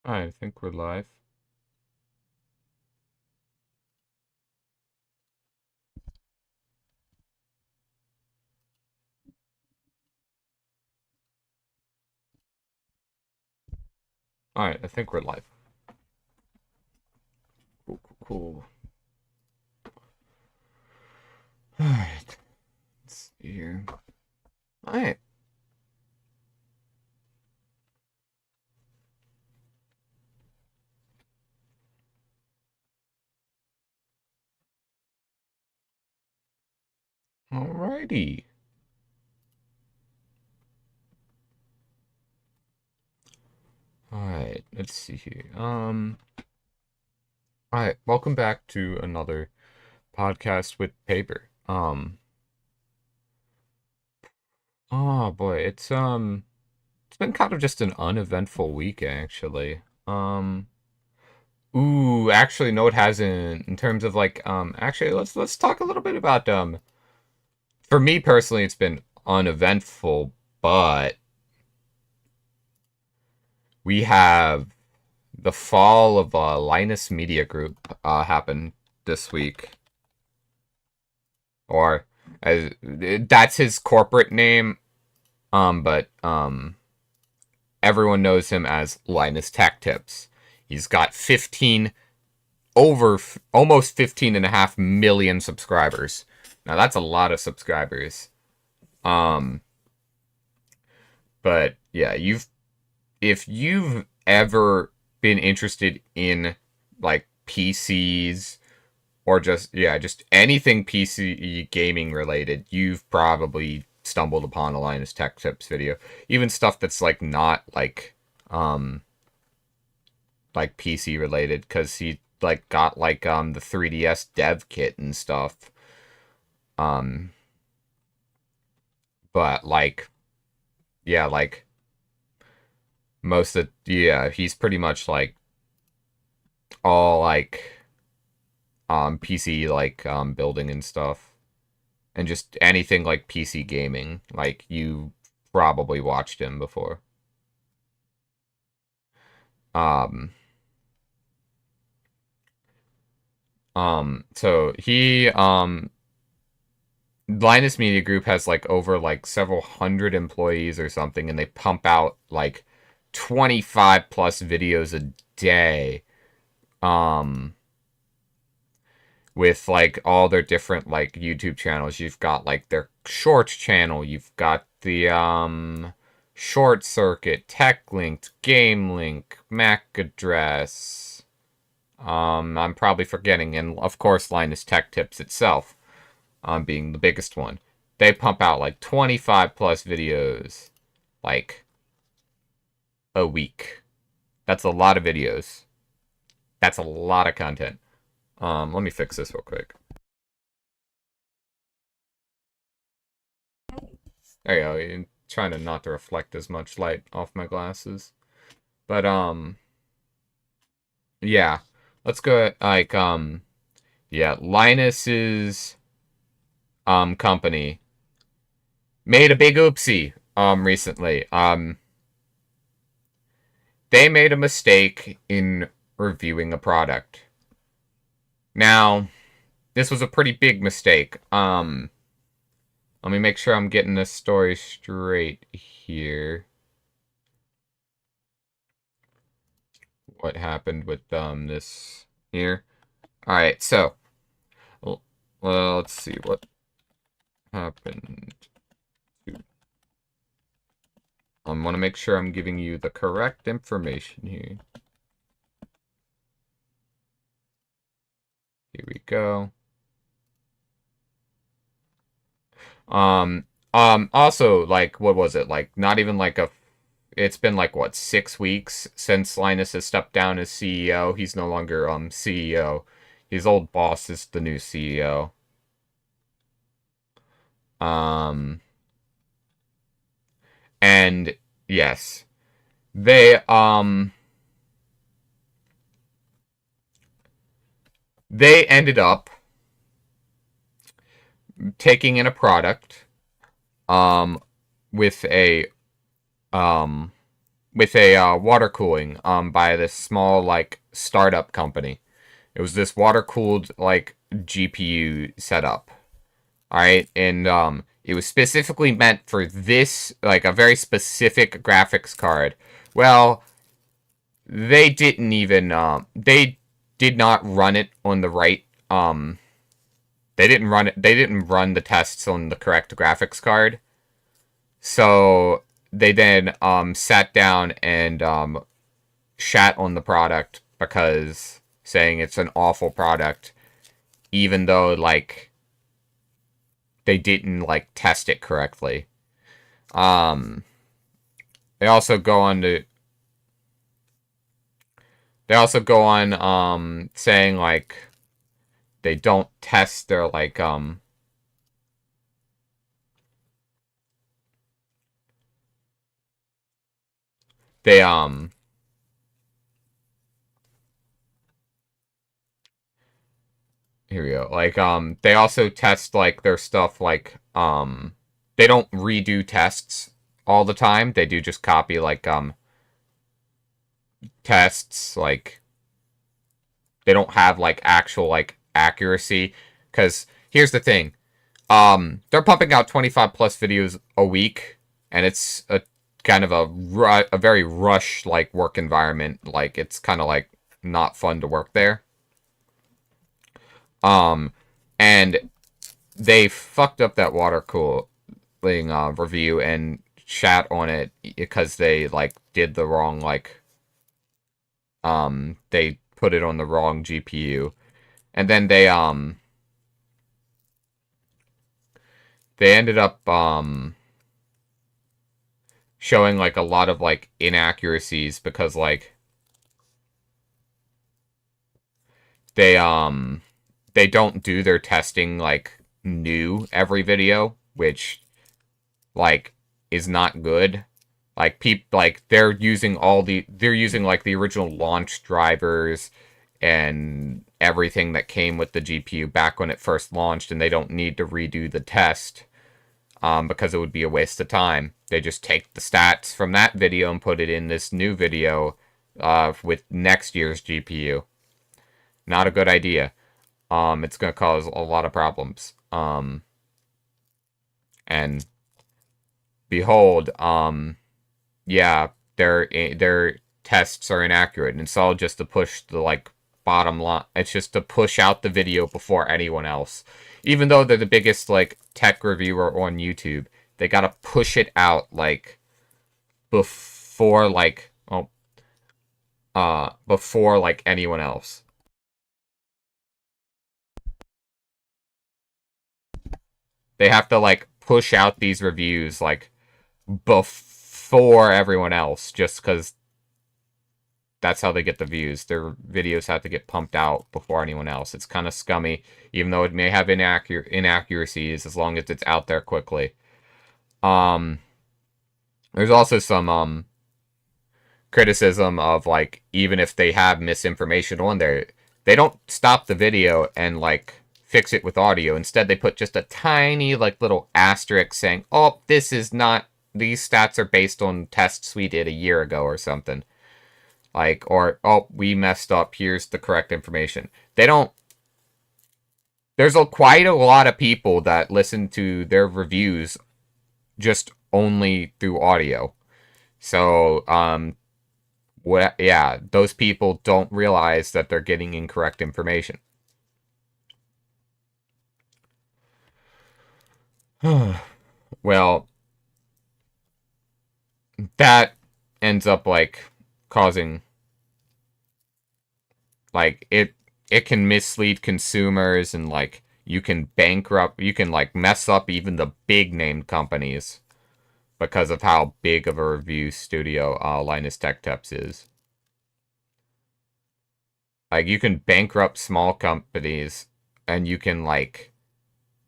I think we're live. Alright, I think we're live. Cool, cool, cool. Alright, let's see here. Alright. Alrighty. Alright, let's see here. Alright, welcome back to another podcast with Paper. Oh boy, it's been kind of just an uneventful week actually. Actually, no, it hasn't. In terms of like, actually, let's talk a little bit about For me personally, it's been uneventful, but we have the fall of Linus Media Group happened this week, or as that's his corporate name. But everyone knows him as Linus Tech Tips. He's got almost 15.5 million subscribers. Now that's a lot of subscribers. Um, but yeah, if you've ever been interested in like PCs or just anything PC gaming related, you've probably stumbled upon a Linus Tech Tips video. Even stuff that's like not like PC related, because he like got like the 3DS dev kit and stuff. Um but like yeah, like he's pretty much like all like PC like building and stuff, and just anything like PC gaming. Like you probably watched him before. Um so he Linus Media Group has like over like several hundred employees or something, and they pump out like 25 plus videos a day. Um with like all their different like YouTube channels. You've got like their shorts channel, you've got the Short Circuit, Tech Linked, Game Link, Mac Address. I'm probably forgetting, and of course Linus Tech Tips itself, being the biggest one. They pump out like 25 plus videos like a week. That's a lot of videos. That's a lot of content. Let me fix this real quick. There you go. I'm trying to not to reflect as much light off my glasses. But yeah. Let's go like yeah, Linus's company made a big oopsie recently. They made a mistake in reviewing a product. Now, this was a pretty big mistake. Let me make sure I'm getting this story straight here. What happened with this here? All right, so well, let's see what happened. I want to make sure I'm giving you the correct information here. Here we go. Also, like, what was it? Like, not even like it's been like, what, 6 weeks since Linus has stepped down as CEO. He's no longer, CEO. His old boss is the new CEO. And, yes. They, they ended up taking in a product, with a, um, with a water cooling by this small like startup company. It was this water cooled like GPU setup. All right, and it was specifically meant for this like a very specific graphics card. Well, they didn't even they did not run it on the right they didn't run the tests on the correct graphics card. So they then sat down and shat on the product because saying it's an awful product, even though like they didn't like test it correctly. Um, they also go on to they also go on saying like they don't test their like they here we go. Like they also test like their stuff like they don't redo tests all the time. They do just copy like tests like they don't have like actual like accuracy cuz here's the thing. They're pumping out 25 plus videos a week and it's a kind of a very rush like work environment. Like it's kind of like not fun to work there. Um and they fucked up that water cooling review and shat on it because they like did the wrong like they put it on the wrong GPU and then they ended up showing like a lot of like inaccuracies because like they they don't do their testing like new every video, which like is not good. Like like they're using like the original launch drivers and everything that came with the GPU back when it first launched, and they don't need to redo the test because it would be a waste of time. They just take the stats from that video and put it in this new video with next year's GPU. Not a good idea. It's gonna cause a lot of problems. And behold, yeah, their tests are inaccurate, and it's all just to push the like bottom line. It's just to push out the video before anyone else. Even though they're the biggest like tech reviewer on YouTube, they gotta push it out like before like before like anyone else. They have to like push out these reviews like before everyone else just because that's how they get the views. Their videos have to get pumped out before anyone else. It's kind of scummy, even though it may have inaccuracies as long as it's out there quickly. Um, there's also some criticism of like even if they have misinformation on there, they don't stop the video and like fix it with audio. Instead, they put just a tiny like little asterisk saying, "Oh, this is not. These stats are based on tests we did a year ago or something." Like, or, oh, we messed up. Here's the correct information. They don't. There's quite a lot of people that listen to their reviews just only through audio. So, yeah, those people don't realize that they're getting incorrect information. Well, that ends up like causing like it can mislead consumers and like you can like mess up even the big name companies because of how big of a review studio Linus Tech Tips is. Like you can bankrupt small companies and you can like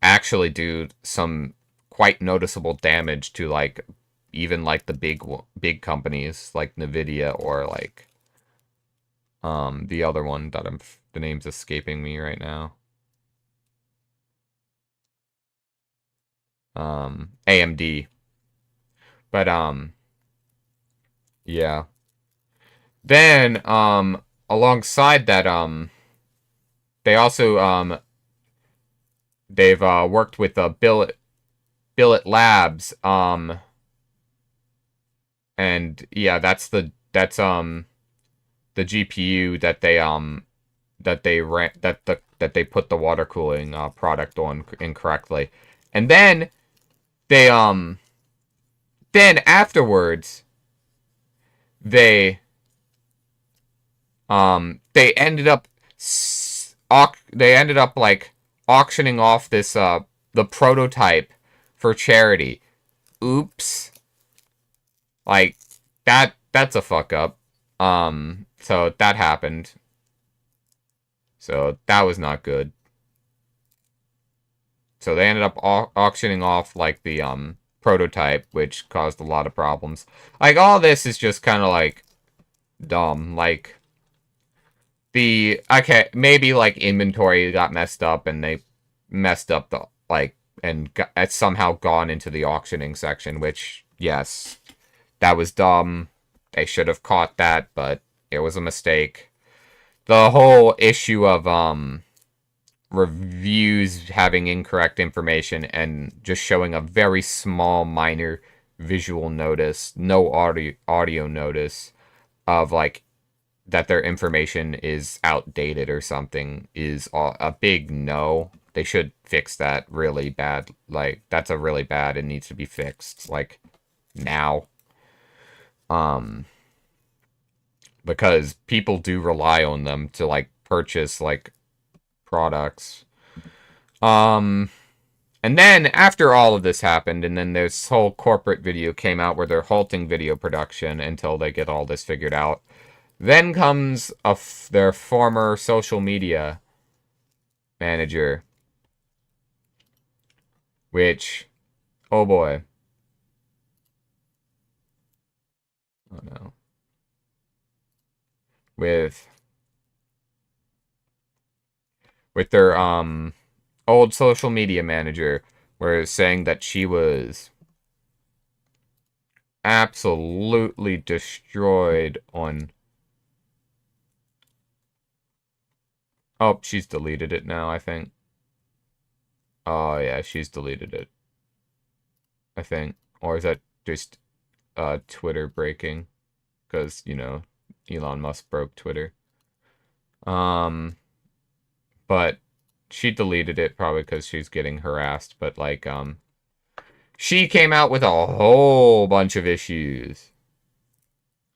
actually do some quite noticeable damage to like even like the big companies like Nvidia or like the other one that the name's escaping me right now. AMD. But Yeah. Then, alongside that, they also, they've, worked with, Billet Labs, and, yeah, the GPU that they put the water cooling, product on incorrectly. And they, then afterwards, they, they ended up like auctioning off this the prototype for charity. Oops. Like that's a fuck up. So that happened. So that was not good. So they ended up auctioning off like the prototype, which caused a lot of problems. Like all this is just kind of like dumb. Like okay, maybe like inventory got messed up and they messed up the like and it's somehow gone into the auctioning section, which yes, that was dumb. They should have caught that, but it was a mistake. The whole issue of reviews having incorrect information and just showing a very small minor visual notice, no audio notice of like that their information is outdated or something is a big no. They should fix that really bad. Like that's a really bad and needs to be fixed like now. Because people do rely on them to like purchase like products. And then after all of this happened, and then this whole corporate video came out where they're halting video production until they get all this figured out. Then comes their former social media manager, which, oh boy. Oh no. With their old social media manager, where saying that she was absolutely destroyed on. Oh, she's deleted it now, I think. Oh yeah, she's deleted it, I think. Or is that just Twitter breaking? Because, you know, Elon Musk broke Twitter. But she deleted it probably because she's getting harassed. But like, she came out with a whole bunch of issues.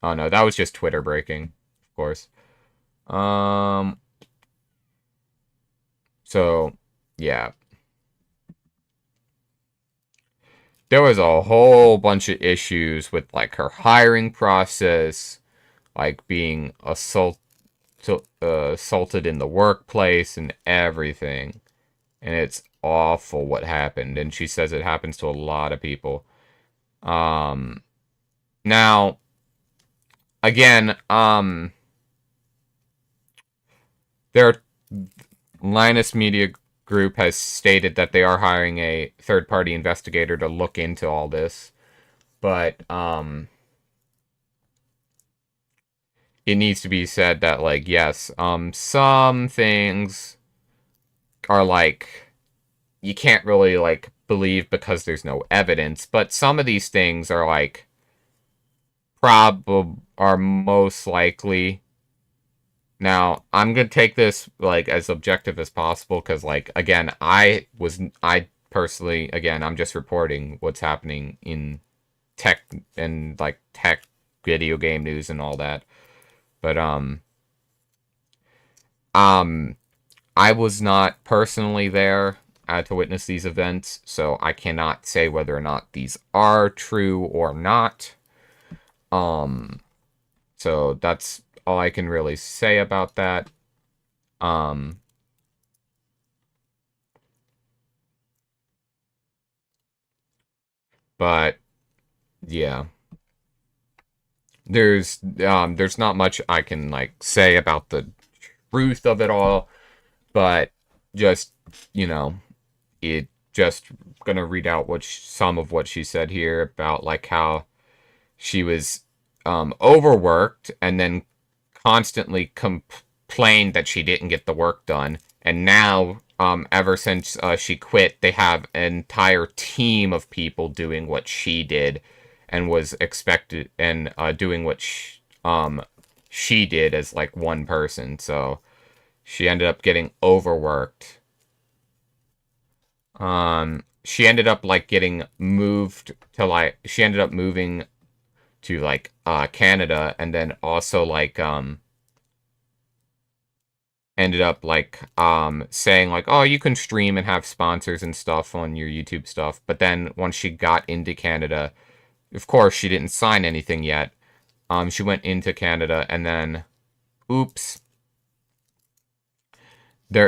Oh no, that was just Twitter breaking, of course. So yeah, there was a whole bunch of issues with like her hiring process, like being assaulted in the workplace and everything. And it's awful what happened. And she says it happens to a lot of people. Now, again, their Linus Media Group has stated that they are hiring a third-party investigator to look into all this. But, it needs to be said that, like, yes, some things are, like, you can't really, like, believe because there's no evidence, but some of these things are, like, are most likely. Now, I'm gonna take this, like, as objective as possible, because, like, again, I personally, again, I'm just reporting what's happening in tech and, like, tech video game news and all that. But, I was not personally there to witness these events, so I cannot say whether or not these are true or not. So that's all I can really say about that. But yeah. There's not much I can like say about the truth of it all, but just, you know, it just gonna read out some of what she said here about like how she was overworked and then constantly complained that she didn't get the work done. And now, ever since she quit, they have an entire team of people doing what she did and was expected, and doing what she did as like one person. So she ended up getting overworked. She ended up like getting moved to like she ended up moving to like Canada, and then also like ended up like saying like, oh, you can stream and have sponsors and stuff on your YouTube stuff. But then once she got into Canada, of course she didn't sign anything yet. She went into Canada, and then oops,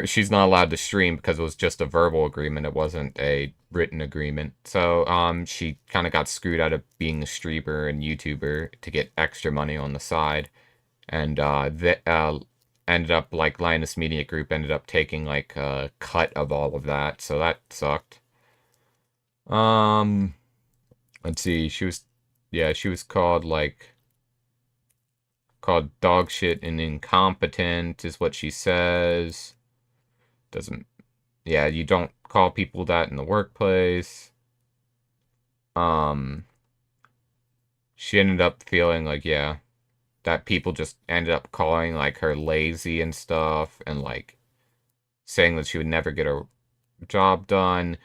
she's not allowed to stream because it was just a verbal agreement. It wasn't a written agreement. So she kind of got screwed out of being a streamer and YouTuber to get extra money on the side, and ended up like Linus Media Group ended up taking like a cut of all of that. So that sucked. Let's see. She was called dog shit and incompetent is what she says. Doesn't, yeah, you don't call people that in the workplace. She ended up feeling like, yeah, that people just ended up calling like her lazy and stuff, and like saying that she would never get a job done.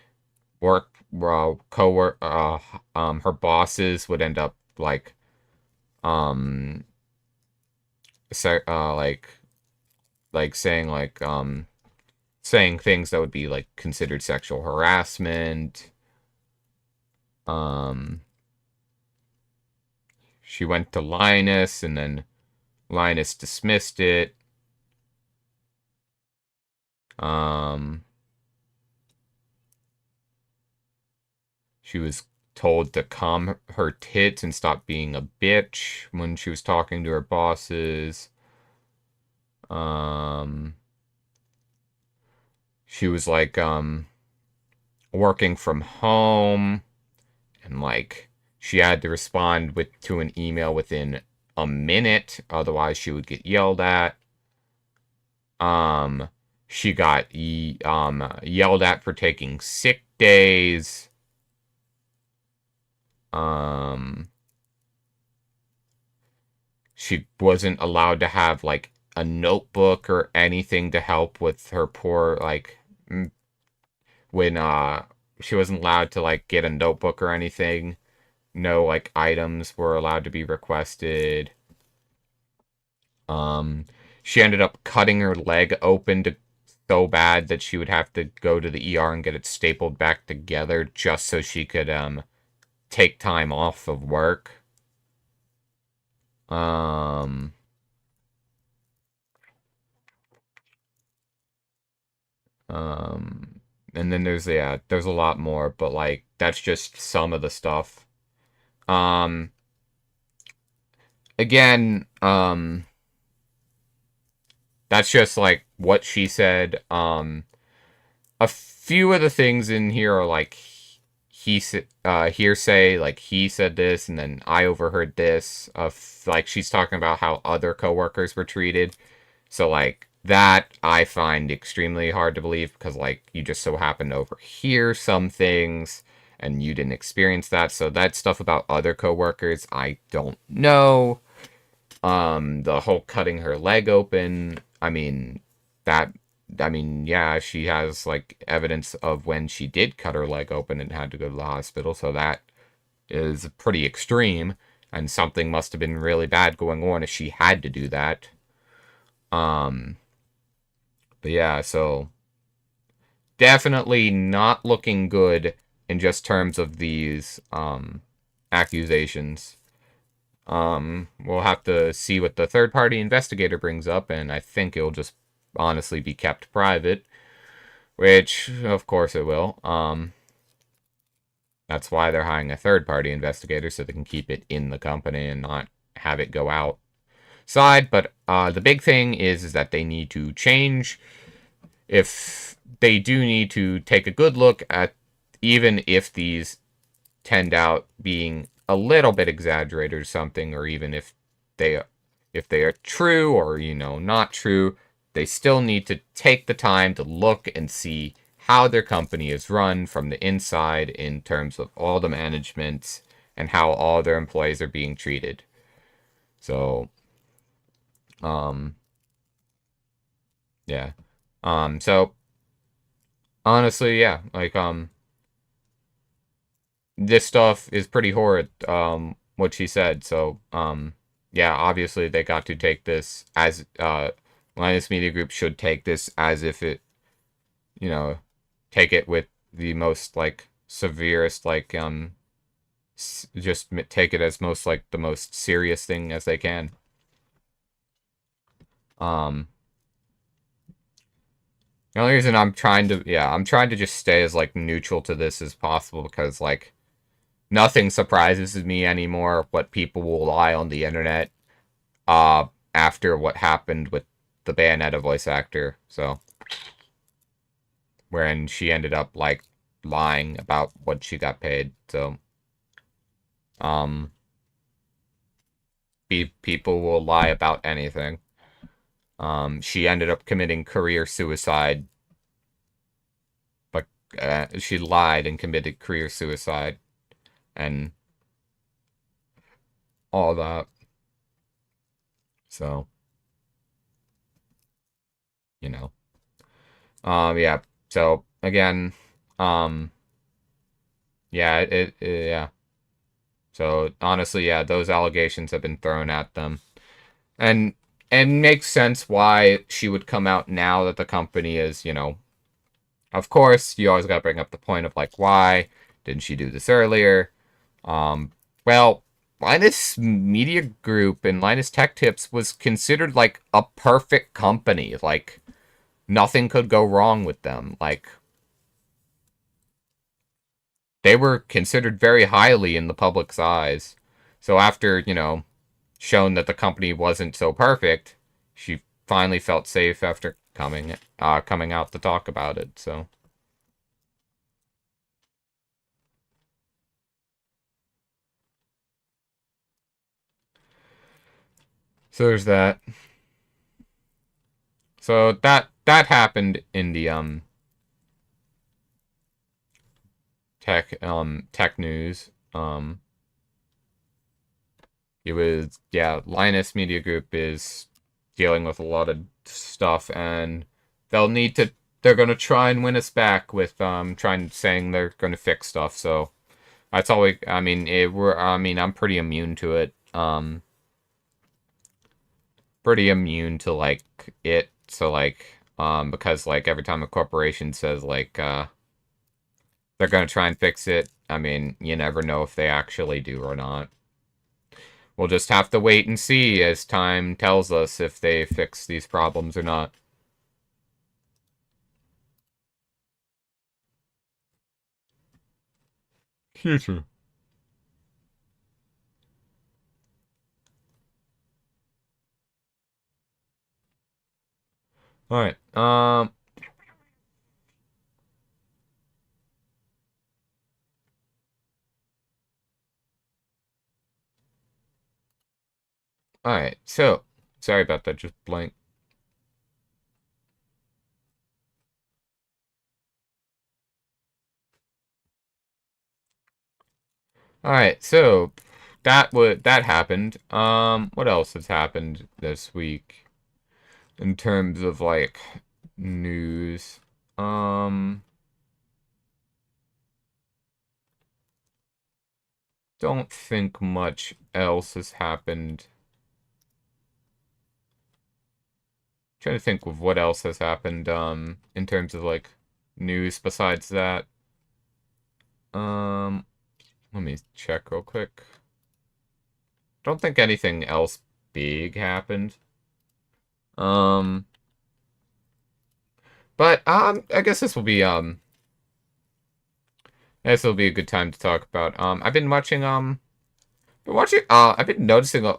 Her bosses would end up like, um, like saying like, saying things that would be like considered sexual harassment. She went to Linus, and then Linus dismissed it. She was told to calm her tits and stop being a bitch when she was talking to her bosses. She was like working from home, and like she had to respond to an email within a minute, otherwise she would get yelled at. She got yelled at for taking sick days. She wasn't allowed to have like a notebook or anything to help with her poor like when she wasn't allowed to like get a notebook or anything. No like items were allowed to be requested. She ended up cutting her leg open so bad that she would have to go to the ER and get it stapled back together just so she could take time off of work. And then there's a lot more, but like that's just some of the stuff. Again, that's just like what she said. A few of the things in here are like hearsay, like he said this and then I overheard this. Like she's talking about how other coworkers were treated. So like that I find extremely hard to believe, because like you just so happen to overhear some things and you didn't experience that. So that stuff about other coworkers, I don't know. The whole cutting her leg open, yeah, she has like evidence of when she did cut her leg open and had to go to the hospital, so that is pretty extreme, and something must have been really bad going on if she had to do that. But yeah, so definitely not looking good in just terms of these accusations. We'll have to see what the third-party investigator brings up, and I think it'll just honestly be kept private, which of course it will. That's why they're hiring a third-party investigator, so they can keep it in the company and not have it go outside. But the big thing is that they need to change. If they do need to take a good look at, even if these tend out being a little bit exaggerated or something, or even they if they are true or, you know, not true, they still need to take the time to look and see how their company is run from the inside in terms of all the management and how all their employees are being treated. So, um, yeah. So honestly, yeah, like, this stuff is pretty horrid, what she said. So, yeah, obviously they got to take this as, Linus Media Group should take this as if it, you know, take it with the most, like, severest, like, just take it as most, like, the most serious thing as they can. Um, the only reason I'm trying to just stay as, like, neutral to this as possible because, like, nothing surprises me anymore what people will lie on the internet after what happened with the Bayonetta voice actor. So, wherein she ended up, like, lying about what she got paid. So, um, people will lie about anything. She ended up committing career suicide, but she lied and committed career suicide and all that. So, you know. Yeah. So again, um, yeah, yeah. So honestly, yeah, those allegations have been thrown at them, and makes sense why she would come out now that the company is, you know, of course, you always got to bring up the point of like, why didn't she do this earlier? Um, well, Linus Media Group and Linus Tech Tips was considered like a perfect company. Like, nothing could go wrong with them. Like, they were considered very highly in the public's eyes. So after, you know, shown that the company wasn't so perfect, she finally felt safe after coming out to talk about it. So there's that. So that happened in the tech news. It was, yeah, Linus Media Group is dealing with a lot of stuff, and they'll need to they're gonna try and win us back with trying saying they're gonna fix stuff. So that's all we. I mean, I'm pretty immune to it. Pretty immune to like it. So like because like every time a corporation says like they're gonna try and fix it, I mean, you never know if they actually do or not. We'll just have to wait and see as time tells us if they fix these problems or not. Future. Alright. Alright, so sorry about that, just blank. Alright, so that happened. What else has happened this week in terms of like news? Don't think much else has happened. Trying to think of what else has happened in terms of like news besides that. Um Let me check real quick. Don't think anything else big happened. Um but I guess this will be a good time to talk about. I've been noticing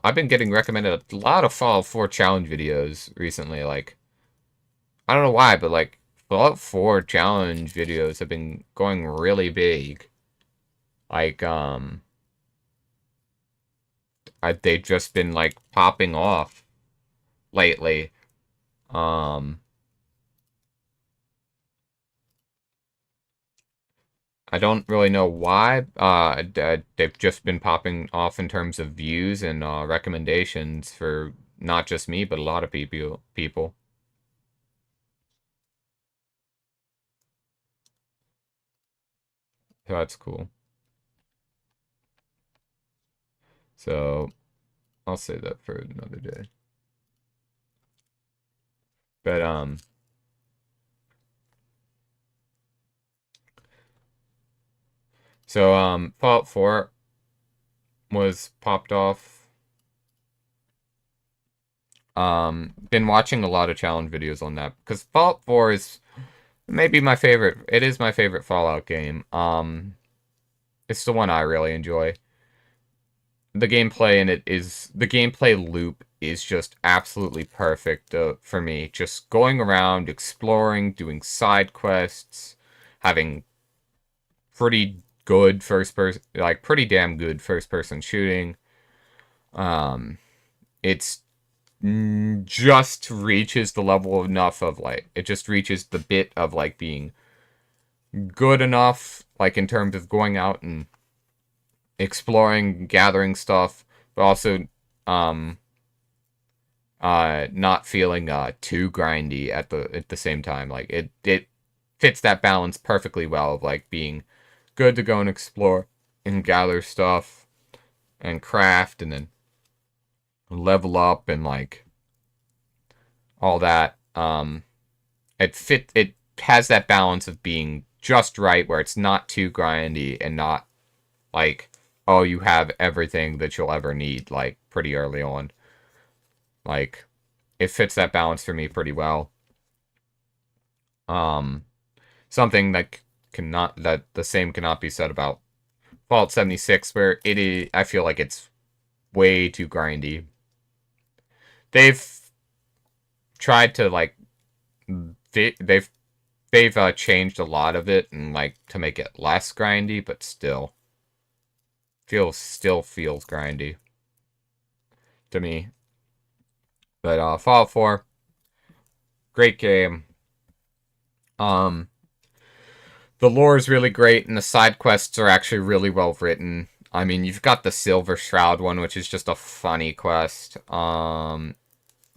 I've been getting recommended a lot of Fallout 4 challenge videos recently. Like, I don't know why, but like Fallout 4 challenge videos have been going really big. Like, they've just been like popping off lately. Um, I don't really know why. They've just been popping off in terms of views and recommendations for not just me, but a lot of people. So that's cool. So I'll say that for another day. But so Fallout 4 was popped off. Been watching a lot of challenge videos on that because Fallout 4 is maybe my favorite. It is my favorite Fallout game. It's the one I really enjoy. The gameplay in it is the gameplay loop is just absolutely perfect for me. Just going around, exploring, doing side quests, having pretty good first person, like pretty damn good first person shooting. It's just reaches the level enough of like it just reaches the bit of like being good enough, like in terms of going out and exploring, gathering stuff, but also um not feeling too grindy at the same time. Like it fits that balance perfectly well of like being good to go and explore and gather stuff and craft and then level up and like all that. It has that balance of being just right where it's not too grindy and not like, oh, you have everything that you'll ever need like pretty early on. Like it fits that balance for me pretty well. Um Something that cannot that the same cannot be said about Fallout 76 where it is I feel like it's way too grindy. They've tried to like they've changed a lot of it and like to make it less grindy, but still feels grindy to me. But Fallout 4, great game. Um, the lore is really great, and the side quests are actually really well written. I mean, you've got the Silver Shroud one, which is just a funny quest.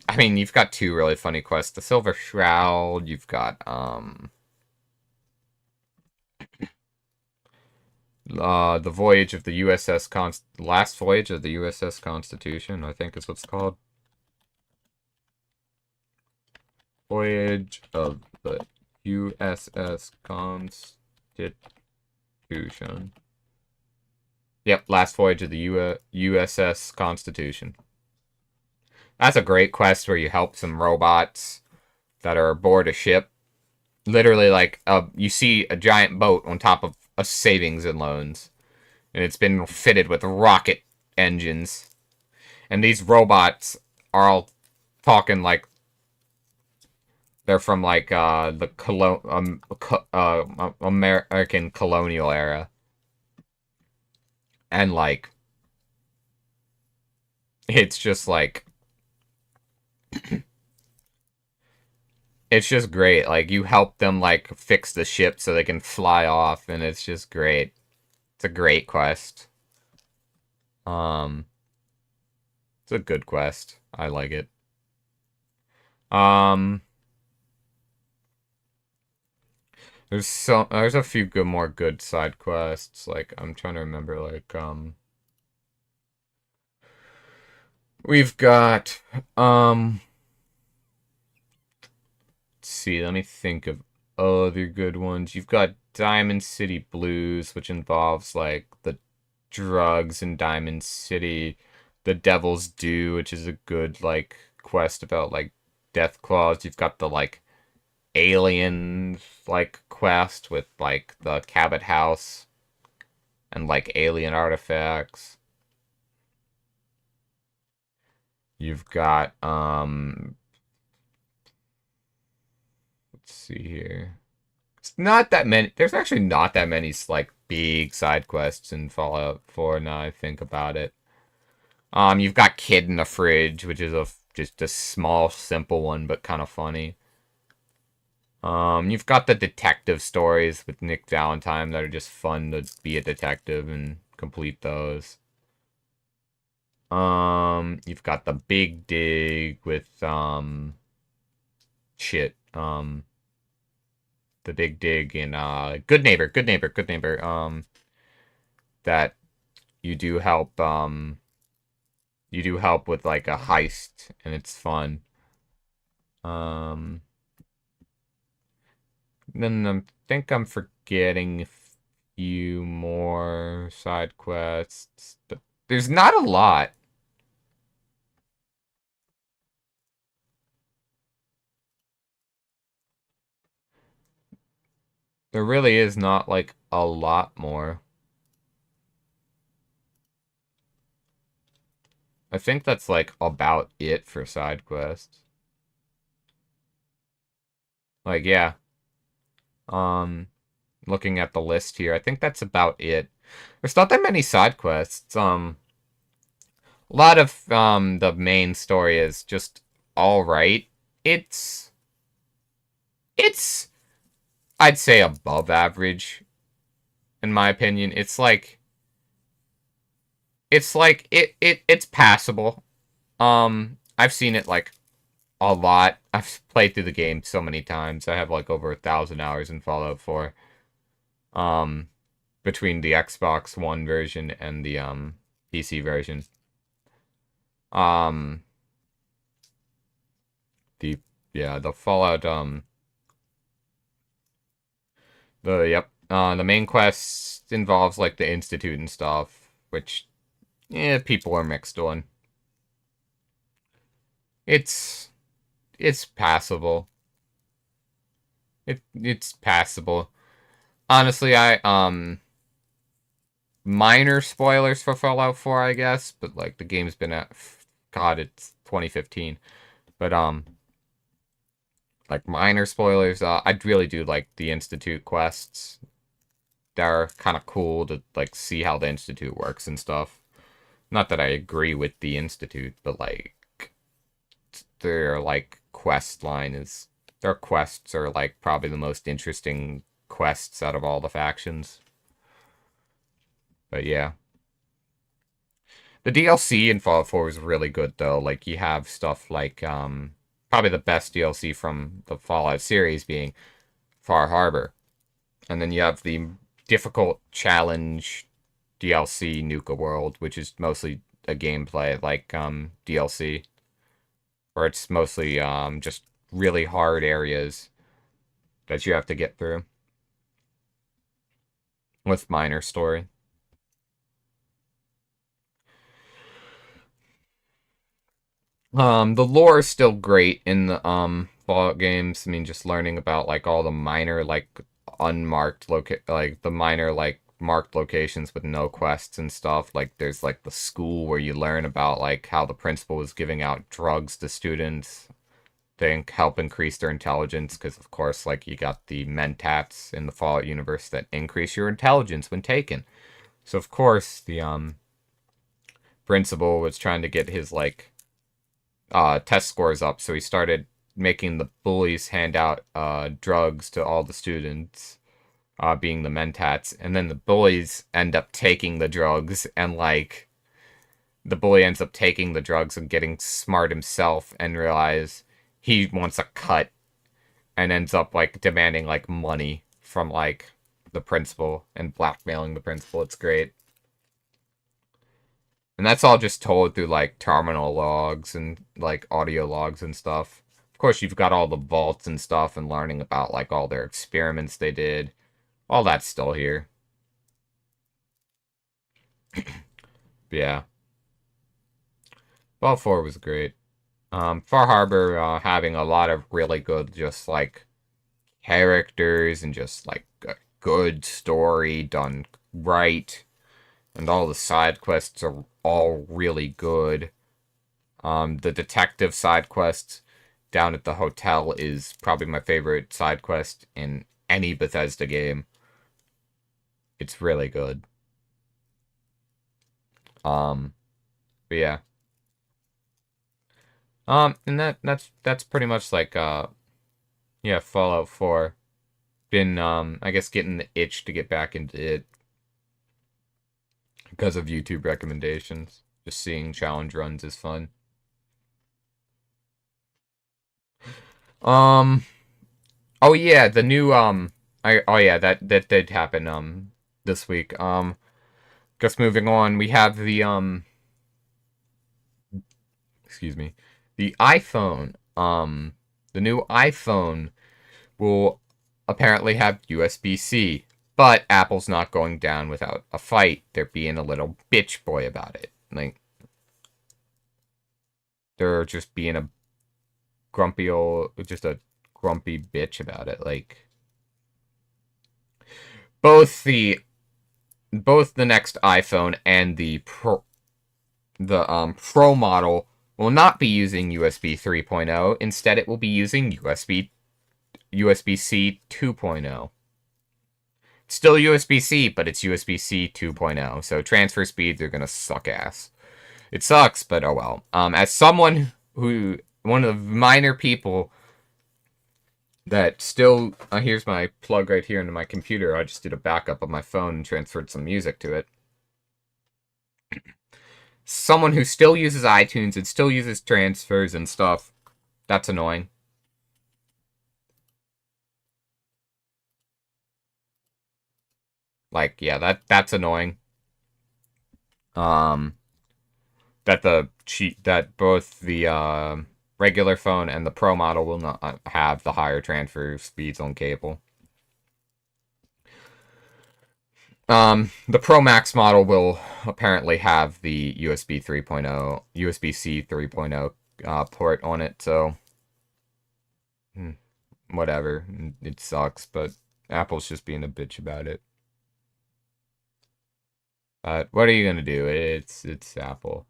I mean, you've got two really funny quests. The Silver Shroud, you've got the voyage of the last voyage of the USS Constitution, I think is what's called. Voyage of the USS Constitution. Yep, last voyage of the USS Constitution. That's a great quest where you help some robots that are aboard a ship. Literally, like, you see a giant boat on top of a savings and loans. And it's been fitted with rocket engines. And these robots are all talking like they're from like the American colonial era. And like it's just like it's just great. Like you help them like fix the ship so they can fly off and it's just great. It's a great quest. Um it's a good quest. I like it. Um there's a few more good side quests. Like I'm trying to remember like we've got let's see, let me think of other good ones. You've got Diamond City Blues, which involves like the drugs in Diamond City. The Devil's Due, which is a good like quest about like death claws. You've got the like alien like quest with like the Cabot House and like alien artifacts. You've got let's see here. It's not that many. There's actually not that many like big side quests in Fallout 4 now I think about it. You've got Kid in the Fridge, which is just a small, simple one, but kind of funny. You've got the detective stories with Nick Valentine that are just fun to be a detective and complete those. You've got the Big Dig with shit. The Big Dig and Good Neighbor, Good Neighbor, Good Neighbor. That you do help with like a heist and it's fun. Then I think I'm forgetting a few more side quests, but there's not a lot. There really is not like a lot more. I think that's like about it for side quests. Like, yeah. Um, Looking at the list here, I think that's about it. There's not that many side quests. A lot of the main story is just all right. It's I'd say above average in my opinion. It's passable. I've seen it like a lot. I've played through the game so many times. I have like over 1,000 hours in Fallout 4. Um, Between the Xbox One version and the PC version. Um, the the Fallout the main quest involves like the Institute and stuff, which people are mixed on. It's it's passable. It's passable. Honestly, I minor spoilers for Fallout 4, I guess, but like the game's been at God, it's 2015. But like minor spoilers, I really do like the Institute quests. They're kind of cool to like see how the Institute works and stuff. Not that I agree with the Institute, but like their like quest line is their quests are like probably the most interesting quests out of all the factions. But yeah. The DLC in Fallout 4 is really good though. Like you have stuff like probably the best DLC from the Fallout series being Far Harbor. And then you have the difficult challenge DLC Nuka World, which is mostly a gameplay like DLC. Where it's mostly just really hard areas that you have to get through. With minor story. The lore is still great in the Fallout games. I mean, just learning about like all the minor like unmarked like the minor like marked locations with no quests and stuff. Like there's like the school where you learn about like how the principal was giving out drugs to students to help increase their intelligence because of course like you got the mentats in the Fallout universe that increase your intelligence when taken. So of course the principal was trying to get his like test scores up, so he started making the bullies hand out drugs to all the students, being the mentats, and then the bullies end up taking the drugs, and like the bully ends up taking the drugs and getting smart himself and realize he wants a cut and ends up like demanding like money from like the principal and blackmailing the principal. It's great. And that's all just told through like terminal logs and like audio logs and stuff. Of course, you've got all the vaults and stuff and learning about like all their experiments they did. All that's still here. But yeah. Fallout 4 was great. Far Harbor having a lot of really good just like characters and just like a good story done right. And all the side quests are all really good. The detective side quest down at the hotel is probably my favorite side quest in any Bethesda game. It's really good. Um, but yeah. And that's pretty much like yeah, Fallout 4. Been I guess getting the itch to get back into it because of YouTube recommendations. Just seeing challenge runs is fun. Um oh yeah, the new oh yeah, that did happen this week. Just moving on, we have the excuse me. The iPhone. The new iPhone will apparently have USB-C, but Apple's not going down without a fight. They're being a little bitch boy about it. Like, they're just being a just a grumpy bitch about it. Like, both the next iPhone and the Pro model will not be using USB 3.0. Instead, it will be using USB-C 2.0. Still USB-C, but it's USB-C 2.0. So transfer speeds are gonna suck ass. It sucks, but oh well. As someone one of the minor people that still, here's my plug right here into my computer. I just did a backup of my phone and transferred some music to it. Someone who still uses iTunes and still uses transfers and stuff, that's annoying. Like, yeah, that's annoying. That both the regular phone and the Pro model will not have the higher transfer speeds on cable. The Pro Max model will apparently have the USB 3.0, USB-C 3.0 port on it, so whatever. It sucks, but Apple's just being a bitch about it. But what are you gonna do? It's Apple.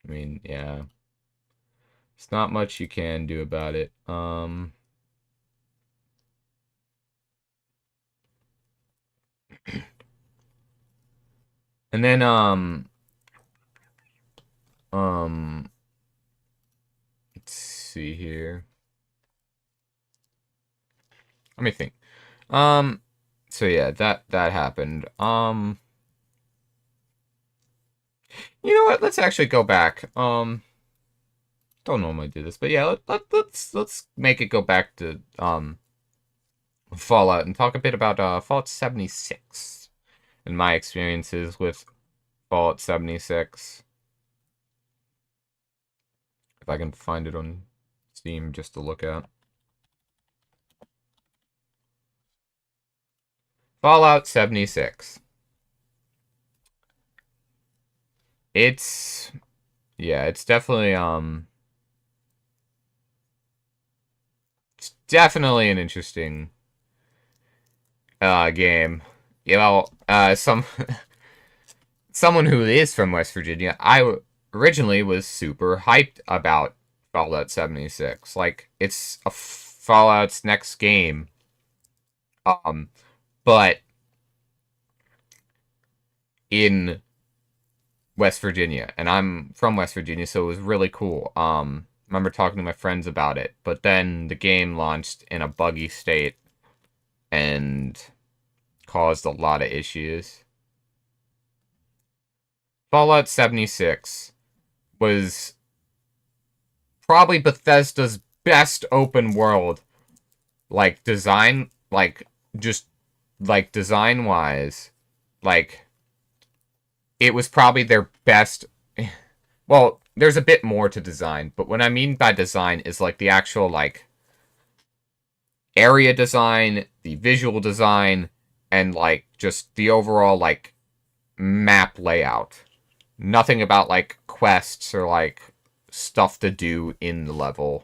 I mean, yeah. There's not much you can do about it. And then let's see here. Let me think. So yeah, that happened. You know what? Let's actually go back. Don't normally do this, but yeah, let's make it go back to Fallout and talk a bit about Fallout 76 and my experiences with Fallout 76. If I can find it on Steam just to look at. Fallout 76. It's it's definitely an interesting game. You know, someone who is from West Virginia, I originally was super hyped about Fallout 76. Like, it's a Fallout's next game. But in West Virginia, and I'm from West Virginia, so it was really cool. Remember talking to my friends about it, but then the game launched in a buggy state and caused a lot of issues. Fallout 76 was probably Bethesda's best open world, like design, like just like design wise, like it was probably their best. Well, there's a bit more to design, but what I mean by design is like the actual like area design, the visual design, and like just the overall like map layout. Nothing about like quests or like stuff to do in the level.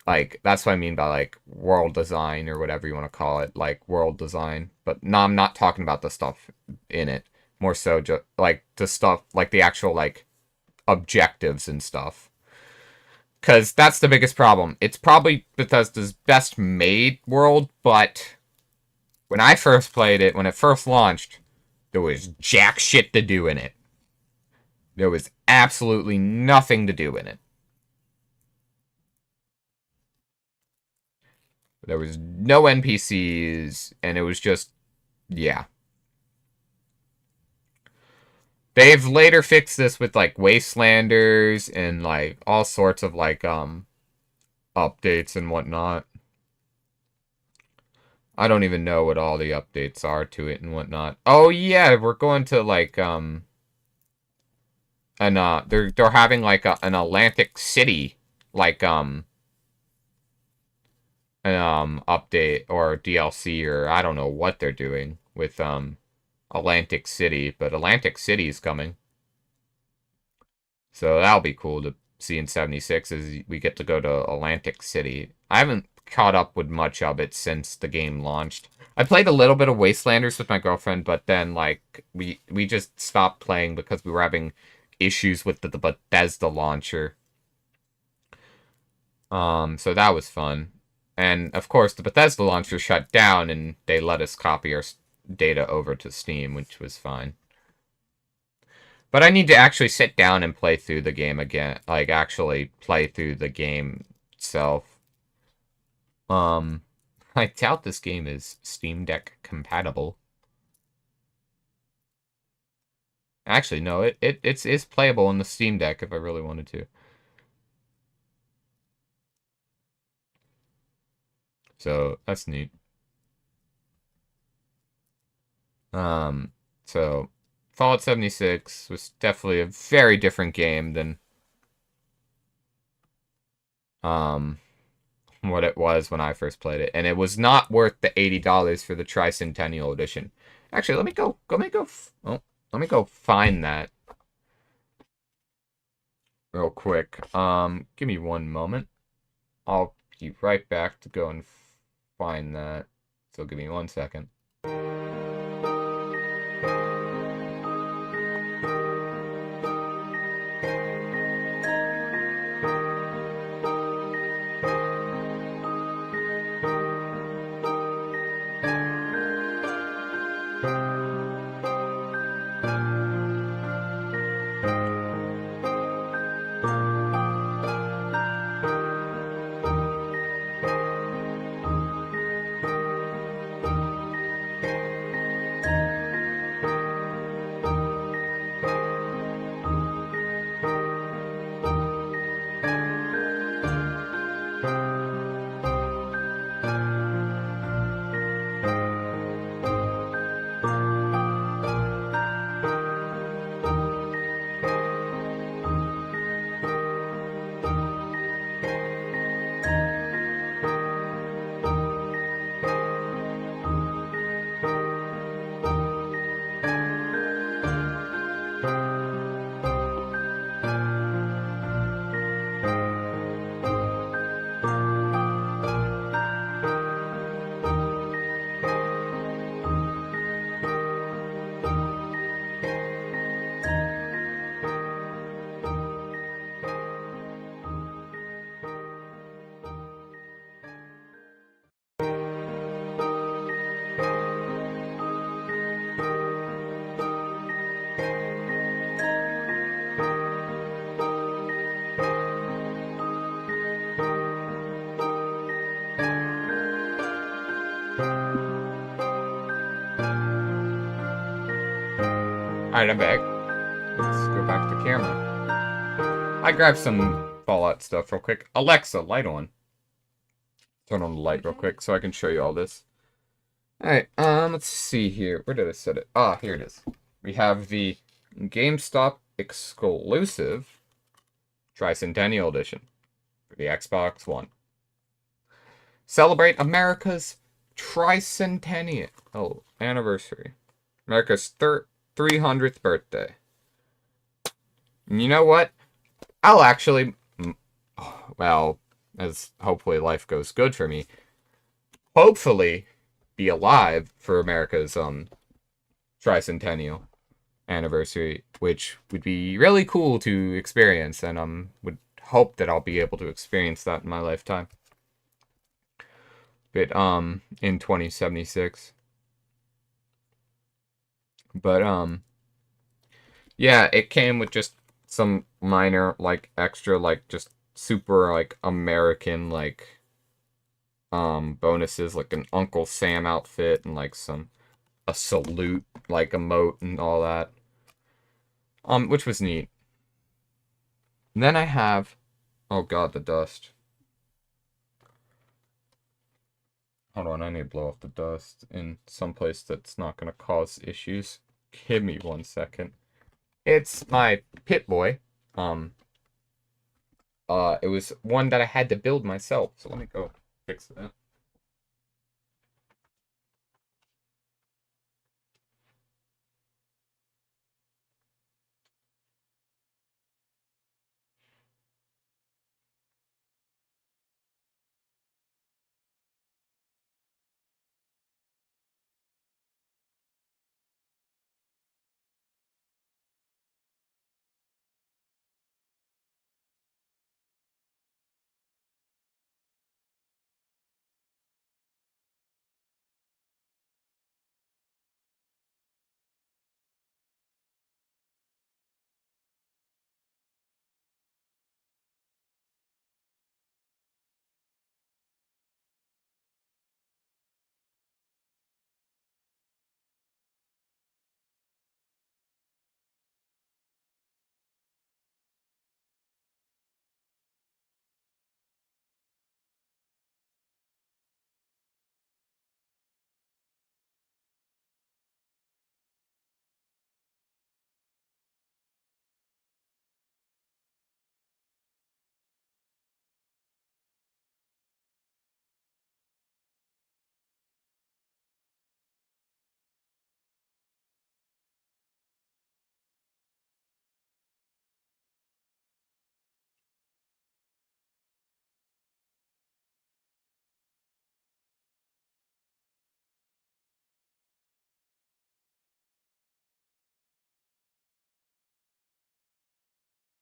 Like, that's what I mean by like world design or whatever you want to call it, like world design. But no, I'm not talking about the stuff in it. More so just like the stuff, like the actual like objectives and stuff. Because that's the biggest problem. It's probably Bethesda's best made world, but when I first played it, when it first launched, There was jack shit to do in it. There was absolutely nothing to do in it. There was no NPCs, and it was just, yeah. They've later fixed this with, like, Wastelanders and, like, all sorts of, like, updates and whatnot. I don't even know what all the updates are to it and whatnot. Oh, yeah, we're going to, like, they're having, like, an Atlantic City, like, update or DLC, or I don't know what they're doing with, Atlantic City, but Atlantic City is coming. So that'll be cool to see in 76 as we get to go to Atlantic City. I haven't caught up with much of it since the game launched. I played a little bit of Wastelanders with my girlfriend, but then, like, we just stopped playing because we were having issues with the Bethesda launcher. So that was fun. And, of course, the Bethesda launcher shut down, and they let us copy our data over to Steam, which was fine. But I need to actually sit down and play through the game again. Like, actually play through the game itself. I doubt this game is Steam Deck compatible. Actually, no, it's playable on the Steam Deck if I really wanted to. So, that's neat. So, Fallout 76 was definitely a very different game than, what it was when I first played it. And it was not worth the $80 for the Tricentennial Edition. Actually, let me go find that real quick. Give me one moment. I'll be right back to go and find that. So give me 1 second. Alright, I'm back. Let's go back to camera. I grabbed some Fallout stuff real quick. Alexa, light on. Turn on the light real quick so I can show you all this. Alright, let's see here. Where did I set it? Ah, here it is. We have the GameStop exclusive Tricentennial Edition for the Xbox One. Celebrate America's Tricentennial anniversary. America's 300th birthday. And you know what? I'll actually, well, as hopefully life goes good for me, hopefully be alive for America's Tricentennial anniversary, which would be really cool to experience, and would hope that I'll be able to experience that in my lifetime. But in 2076. But yeah, it came with just some minor like extra like just super like American like bonuses like an Uncle Sam outfit and like some a salute like emote and all that. Which was neat. And then I have oh god, the dust. Hold on, I need to blow off the dust in some place that's not gonna cause issues. Give me 1 second. It's my Pit Boy. Um it was one that I had to build myself, so let me go fix that.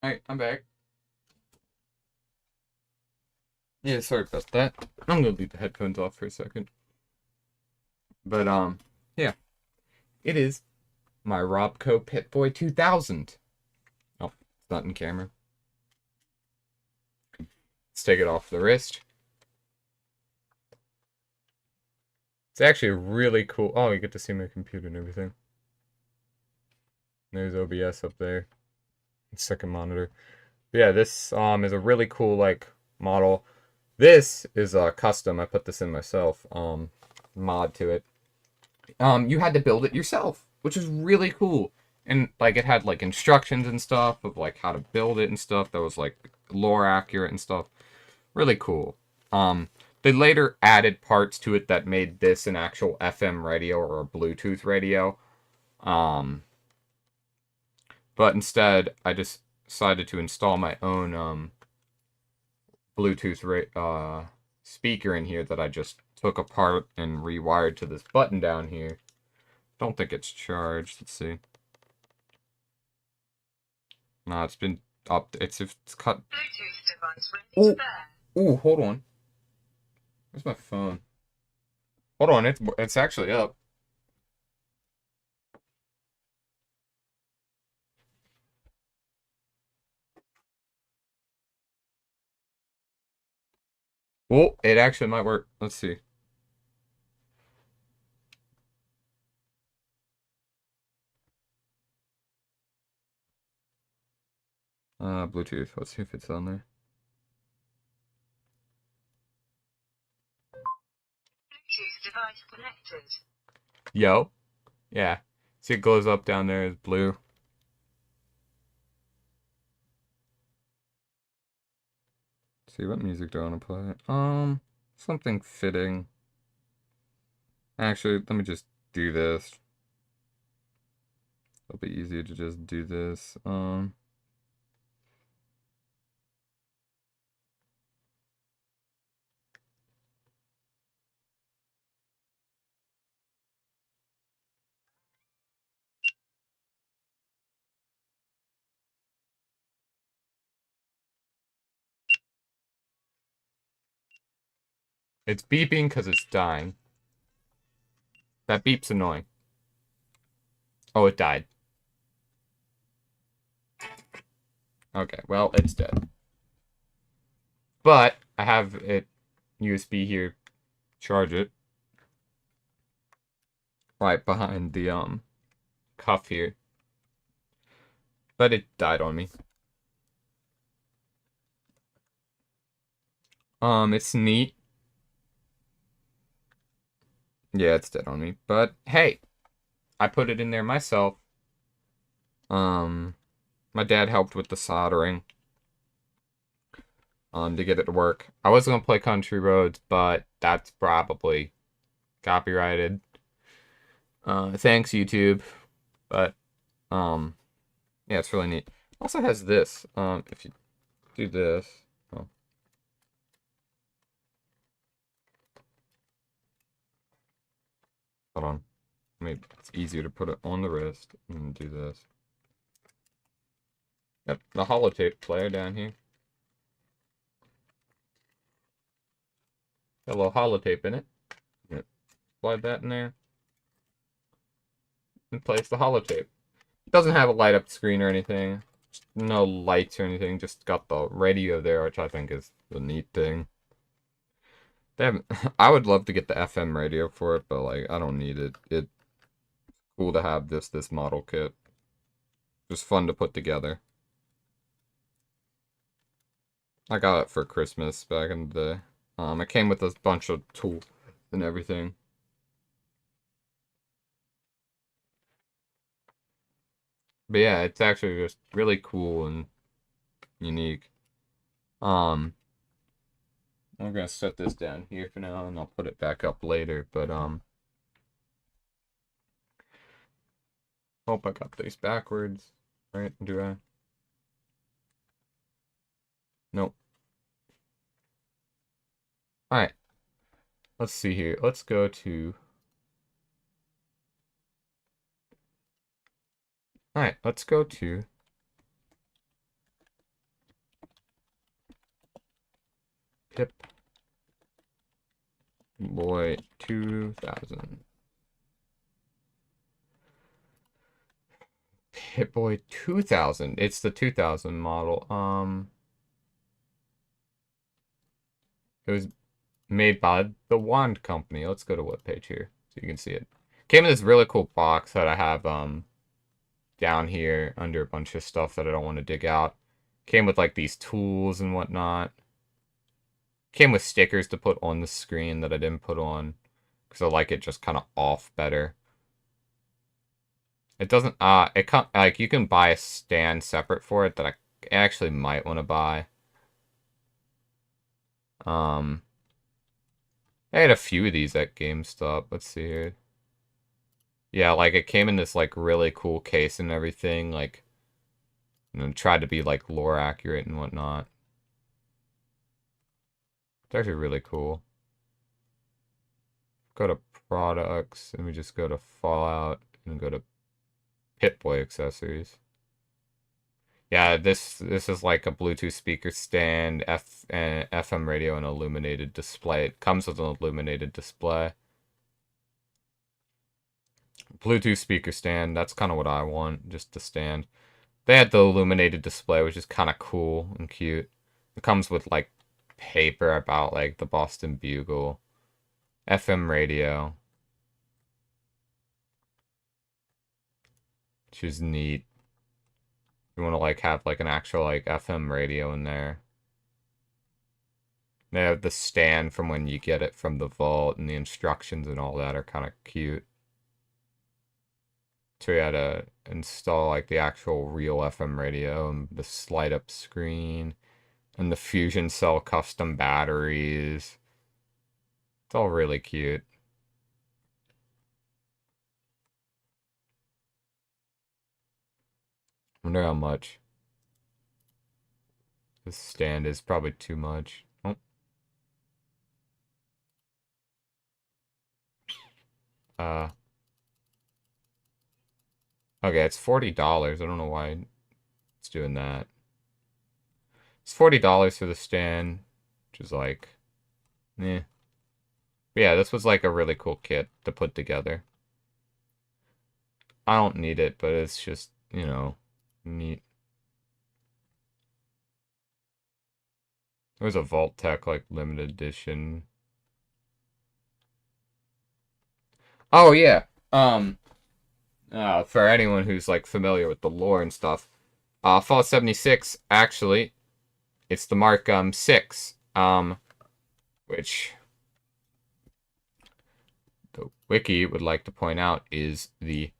Alright, I'm back. Yeah, sorry about that. I'm gonna leave the headphones off for a second. But yeah, it is my Robco Pit Boy 2000. Oh, it's not in camera. Let's take it off the wrist. It's actually really cool. Oh, you get to see my computer and everything. There's OBS up there. Second monitor. But yeah, this is a really cool like model. This is custom. I put this in myself. Mod to it. You had to build it yourself, which is really cool. And like it had like instructions and stuff of like how to build it and stuff that was like lore accurate and stuff. Really cool. They later added parts to it that made this an actual FM radio or a Bluetooth radio. Um, but instead, I just decided to install my own Bluetooth speaker in here that I just took apart and rewired to this button down here. Don't think it's charged. Let's see. No, it's been up. It's cut. Bluetooth device ready to pair. Ooh, hold on. Where's my phone? Hold on, it's actually up. Well, it actually might work. Let's see. Bluetooth. Let's see if it's on there. Bluetooth device connected. Yo. Yeah. See, it glows up down there as blue. Let's see, what music do I want to play? Something fitting. Actually, let me just do this. It'll be easier to just do this. It's beeping because it's dying. That beep's annoying. Oh, it died. Okay, well, it's dead. But I have it USB here. Charge it. Right behind the cuff here. But it died on me. It's neat. Yeah, it's dead on me. But hey, I put it in there myself. My dad helped with the soldering. To get it to work. I was gonna play Country Roads, but that's probably copyrighted. Thanks YouTube. But yeah, it's really neat. Also has this. If you do this. Oh. Hold on. Maybe it's easier to put it on the wrist and do this. Yep, the holotape player down here. Got a little holotape in it. Yep. Slide that in there. And place the holotape. It doesn't have a light up screen or anything. No lights or anything. Just got the radio there, which I think is the neat thing. They haven't, I would love to get the FM radio for it, but like I don't need it. It's cool to have this model kit. Just fun to put together. I got it for Christmas back in the day. It came with a bunch of tools and everything. But yeah, it's actually just really cool and unique. I'm gonna set this down here for now, and I'll put it back up later. But hope I got these backwards, right? Do I? Nope. All right. Let's see here. Let's go to. All right. Let's go to. Pip Boy 2000. Pip Boy 2000. It's the 2000 model. It was made by the Wand Company. Let's go to webpage here so you can see it. Came in this really cool box that I have down here under a bunch of stuff that I don't want to dig out. Came with like these tools and whatnot. Came with stickers to put on the screen that I didn't put on because I like it just kind of off better. It doesn't like you can buy a stand separate for it that I actually might want to buy. I had a few of these at GameStop. Let's see here. Yeah, like it came in this like really cool case and everything, like and tried to be like lore accurate and whatnot. It's actually really cool. Go to products and we just go to Fallout and go to Pip-Boy accessories. Yeah, this is like a Bluetooth speaker stand, FM radio, and illuminated display. It comes with an illuminated display. Bluetooth speaker stand, that's kind of what I want, just the stand. They had the illuminated display, which is kind of cool and cute. It comes with like paper about like the Boston Bugle, FM radio, which is neat. You want to like have like an actual like FM radio in there. They have the stand from when you get it from the vault, and the instructions and all that are kind of cute. So you had to install like the actual real FM radio and the slide up screen and the Fusion Cell custom batteries. It's all really cute. Wonder how much. This stand is probably too much. Oh. Okay, it's $40. I don't know why it's doing that. It's $40 for the stand, which is like, eh. But yeah, this was like a really cool kit to put together. I don't need it, but it's just, you know, neat. There's a Vault Tech, like, limited edition. Oh, yeah. Um, for anyone who's, like, familiar with the lore and stuff, Fallout 76, actually, it's the Mark, 6, which the wiki would like to point out is the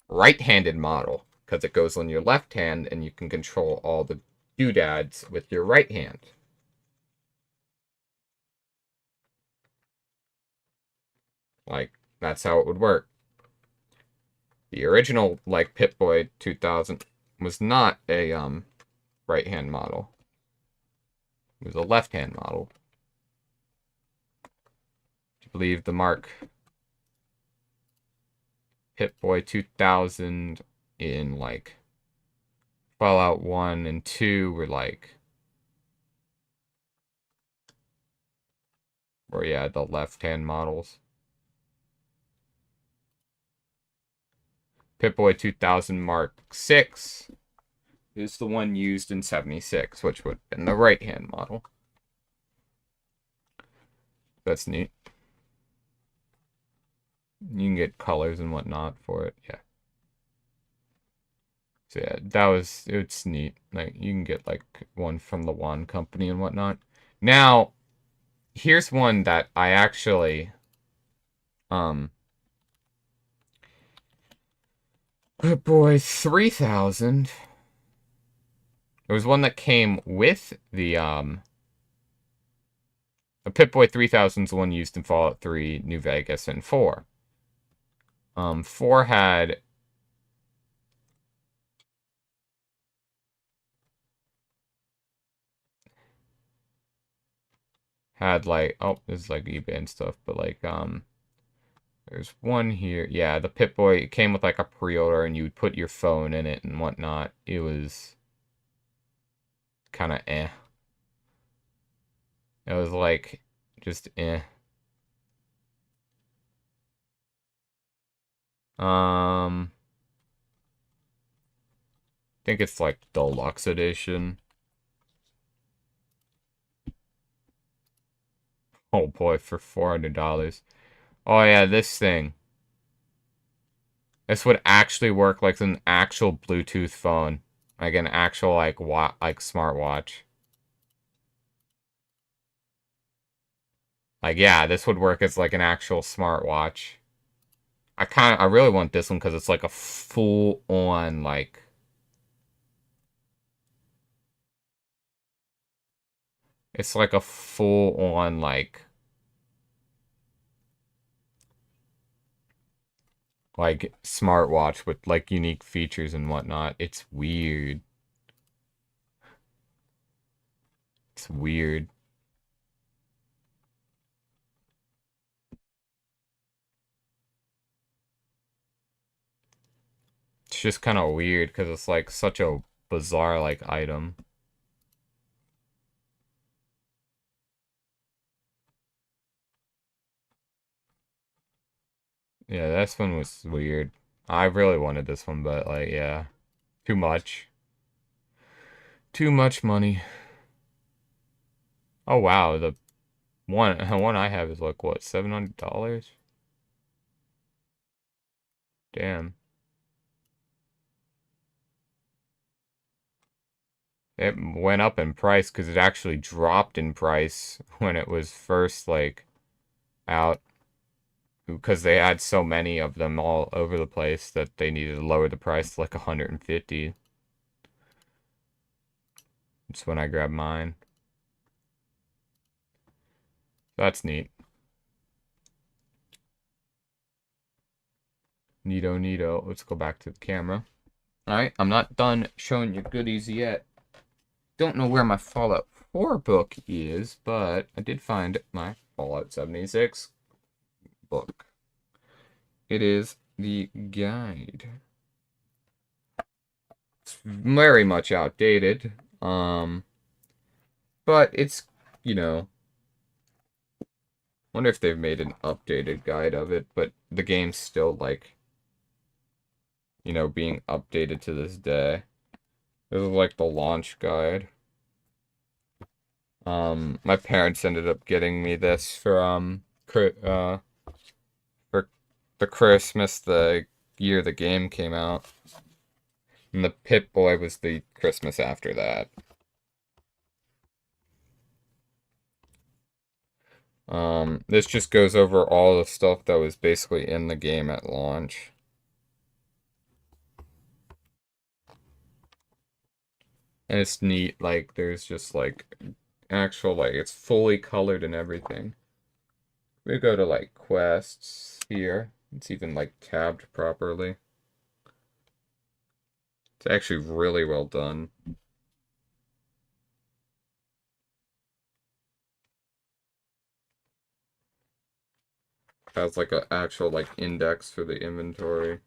right-handed model, because it goes on your left hand, and you can control all the doodads with your right hand. Like, that's how it would work. The original, like, Pip-Boy 2000 was not a, right-hand model. It was a left-hand model. I believe the Mark Pip-Boy 2000 in, like, Fallout 1 and 2 were, like, where you had the left-hand models. Pip-Boy 2000 Mark 6 is the one used in 76, which would have been the right-hand model. That's neat. You can get colors and whatnot for it, yeah. So yeah, it's neat. Like, you can get, like, one from the Wand Company and whatnot. Now, here's one that I actually, Pip-Boy 3000. There was one that came with the, a Pip-Boy 3000 is the one used in Fallout 3, New Vegas, and 4. 4 had like, oh, this is like eBay and stuff, but like, there's one here. Yeah, the Pip-Boy, it came with like a pre-order, and you would put your phone in it and whatnot. It was kind of eh. It was like, just eh. I think it's like deluxe edition. Oh boy, for $400. Oh yeah, this thing. This would actually work like an actual Bluetooth phone, like an actual like smartwatch. Like yeah, this would work as like an actual smartwatch. I really want this one because it's like a full on like. It's like a full on like smartwatch with like unique features and whatnot. It's weird. It's weird. It's just kind of weird because it's like such a bizarre like item. Yeah, this one was weird. I really wanted this one, but like yeah, too much. Too much money. Oh wow, the one I have is like what, $700? Damn. It went up in price because it actually dropped in price when it was first like out, because they had so many of them all over the place that they needed to lower the price to like 150. That's when I grabbed mine. That's neat. Neato, neato. Let's go back to the camera. Alright, I'm not done showing you goodies yet. Don't know where my Fallout 4 book is, but I did find my Fallout 76 book. It is the guide. It's very much outdated. But it's, you know, wonder if they've made an updated guide of it, but the game's still like you know, being updated to this day. This is like the launch guide. My parents ended up getting me this for the Christmas the year the game came out. And the Pip-Boy was the Christmas after that. This just goes over all the stuff that was basically in the game at launch. And it's neat, like, there's just, like, actual, like, it's fully colored and everything. We go to, like, quests here. It's even, like, tabbed properly. It's actually really well done. Has, like, an actual, like, index for the inventory. It's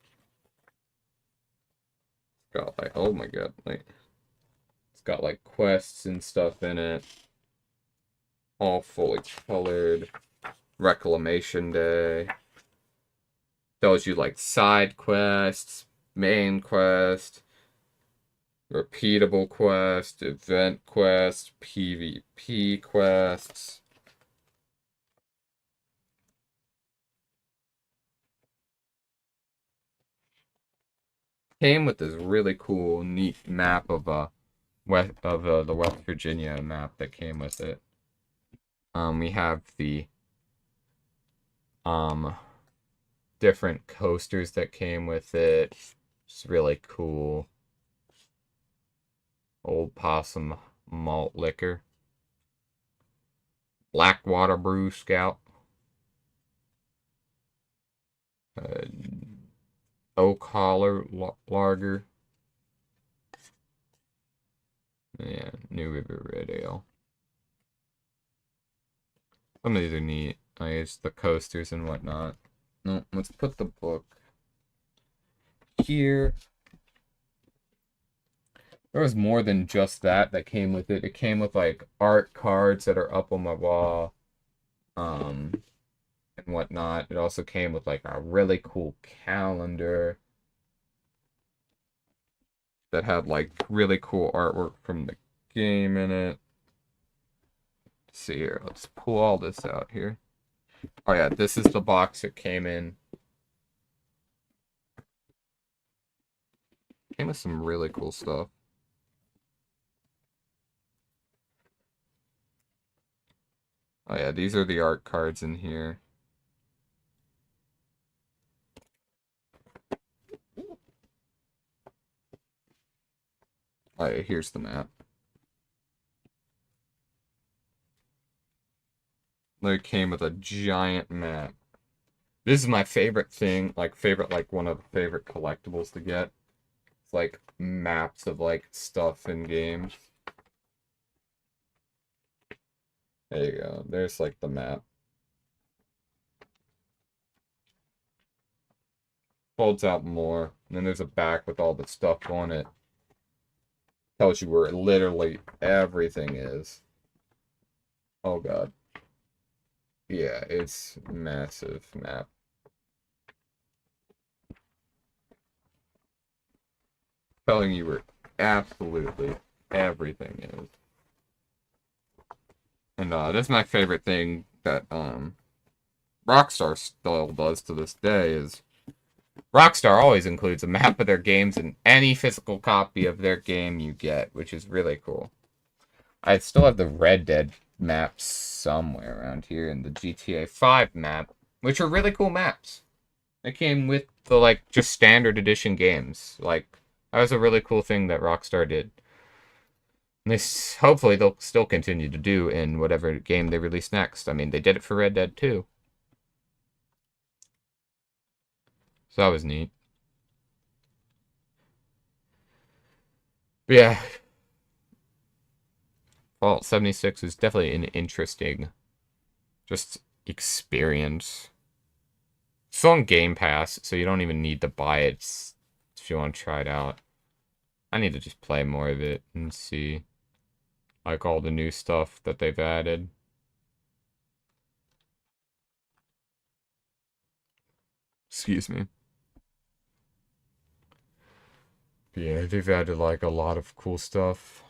got, like, oh my god, like, it's got, like, quests and stuff in it. All fully colored. Reclamation Day. Tells you like side quests, main quest, repeatable quest, event quest, PvP quests. Came with this really cool, neat map of the West Virginia map that came with it. We have the um different coasters that came with it. It's really cool. Old Possum malt liquor. Blackwater Brew Scout. Uh, Oak Holler Lager. Yeah, New River Red Ale. Some of these are neat. I guess the coasters and whatnot. No, let's put the book here. There was more than just that came with it. It came with like art cards that are up on my wall, and whatnot. It also came with like a really cool calendar that had like really cool artwork from the game in it. Let's see here, let's pull all this out here. Oh yeah, this is the box it came in. Came with some really cool stuff. Oh yeah, these are the art cards in here. Oh yeah, here's the map. They came with a giant map. This is my favorite thing, like one of the favorite collectibles to get. It's like maps of like stuff in games. There you go. There's like the map. Folds out more. And then there's a back with all the stuff on it. Tells you where literally everything is. Oh god. Yeah, it's massive map. Telling you where absolutely everything is. And that's my favorite thing that Rockstar still does to this day is Rockstar always includes a map of their games in any physical copy of their game you get, which is really cool. I still have the Red Dead maps somewhere around here and the GTA 5 map, which are really cool maps. It came with the like just standard edition games. Like that was a really cool thing that Rockstar did. And this hopefully they'll still continue to do in whatever game they release next. I mean, they did it for Red Dead too. So that was neat. But yeah, Fallout 76 is definitely an interesting just experience. It's on Game Pass, so you don't even need to buy it if you want to try it out. I need to just play more of it and see like all the new stuff that they've added. Excuse me. Yeah, they've added like a lot of cool stuff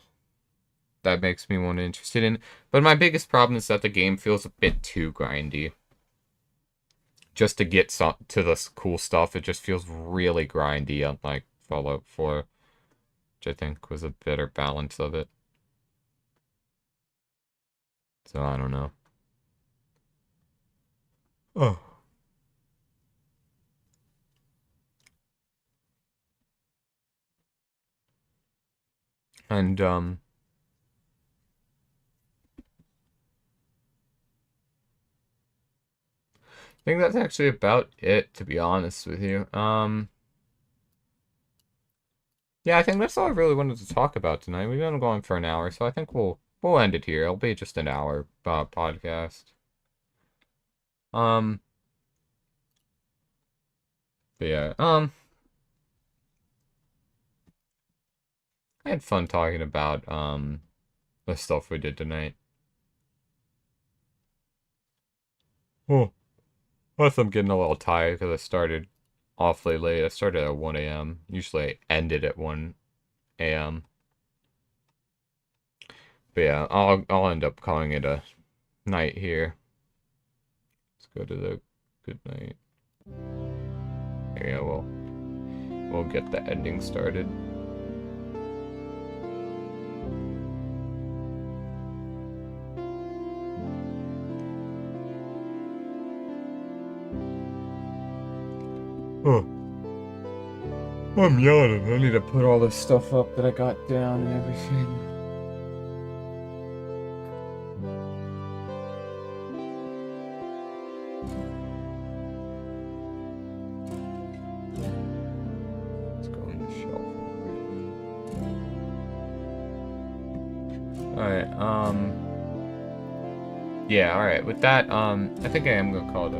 that makes me want to interested in. But my biggest problem is that the game feels a bit too grindy. Just to get to this cool stuff, it just feels really grindy, unlike Fallout 4, which I think was a better balance of it. So I don't know. Oh. And I think that's actually about it, to be honest with you. Yeah, I think that's all I really wanted to talk about tonight. We've been going for an hour, so I think we'll end it here. It'll be just an hour podcast. Um, but yeah, I had fun talking about the stuff we did tonight. Oh, plus I'm getting a little tired because I started awfully late. I started at 1 a.m. Usually I ended at 1 a.m. But yeah, I'll end up calling it a night here. Let's go to the good night. Yeah, we'll get the ending started. Oh, I'm yawning. I need to put all this stuff up that I got down and everything. Let's go on the shelf. Alright, yeah, alright. With that, I think I am gonna call it a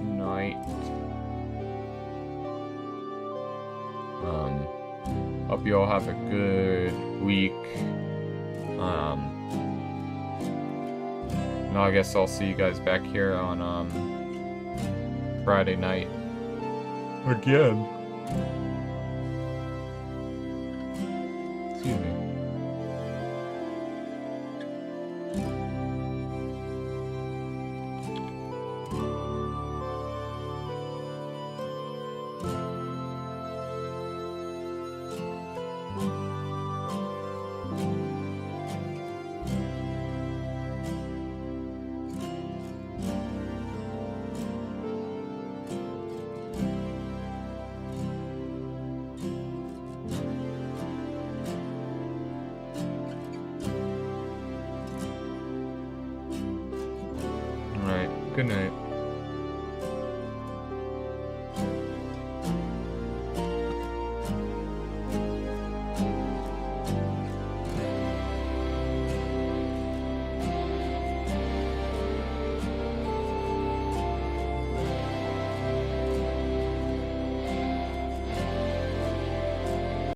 night. Hope you all have a good week. And I guess I'll see you guys back here on, Friday night. Again. Excuse me. Alright, good night.